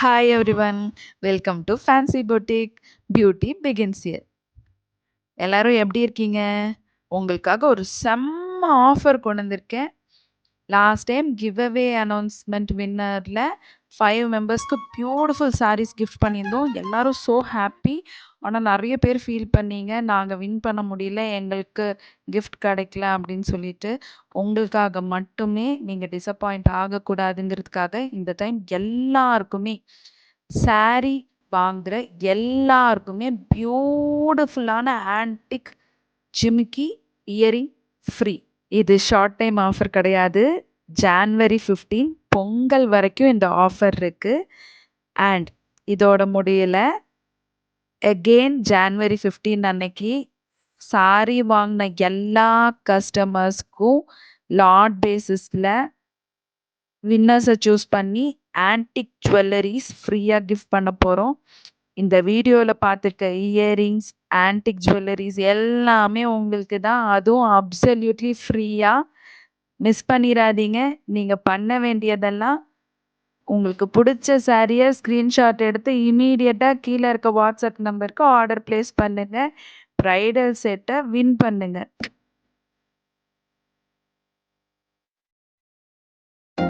Hi everyone, welcome to Fancy Boutique. Beauty begins here. எல்லாரும் எப்படி இருக்கீங்க? உங்களுக்காக ஒரு செம்ம ஆஃபர் கொண்டு வந்திருக்கேன். Last time give away announcement வின்னர்ல 5 மெம்பர்ஸ்க்கு பியூட்டிஃபுல் சாரீஸ் கிஃப்ட் பண்ணியிருந்தோம். எல்லாரும் ஸோ ஹாப்பி. ஆனா நெறைய பேர் ஃபீல் பண்ணீங்க. நாங்க வின் பண்ண முடியல. எங்களுக்கு கிஃப்ட் கிடைக்கல அப்படின்னு சொல்லிட்டு. உங்களுக்காக மட்டுமே நீங்க டிசப்பாயிண்ட் ஆகக்கூடாதுங்கிறதுக்காக இந்த டைம் எல்லாருக்குமே சாரி வாங்குற எல்லாருக்குமே பியூட்டிஃபுல்லான ஆன்டிக் ஜிமிக்கி இயரிங் ஃப்ரீ. இது ஷார்ட் டைம் ஆஃபர் கிடையாது. ஜான்வரி 15 பொங்கல் வரைக்கும் இந்த ஆஃபர் இருக்கு. அண்ட் இதோட முடியல. அகெயின் ஜான்வரி 15 அன்னைக்கு சாரி வாங்கின எல்லா கஸ்டமர்ஸ்க்கும் லாட் பேசிஸ்ல வின்னர்ஸை சூஸ் பண்ணி ஆன்டிக் ஜுவல்லரிஸ் ஃப்ரீயாக கிஃப்ட் பண்ண போகிறோம். இந்த வீடியோவில் பார்த்துருக்க இயரிங்ஸ், ஆன்டிக் ஜுவல்லரிஸ் எல்லாமே உங்களுக்கு தான். அதுவும் அப்சல்யூட்லி ஃப்ரீயாக. மிஸ் பண்ணிடாதீங்க. நீங்கள் பண்ண வேண்டியதெல்லாம் உங்களுக்கு பிடிச்ச சாரியை ஸ்க்ரீன்ஷாட் எடுத்து இமீடியட்டாக கீழே இருக்க வாட்ஸ்அப் நம்பருக்கு ஆர்டர் ப்ளேஸ் பண்ணுங்கள். ப்ரைடல் செட்டை வின் பண்ணுங்கள்.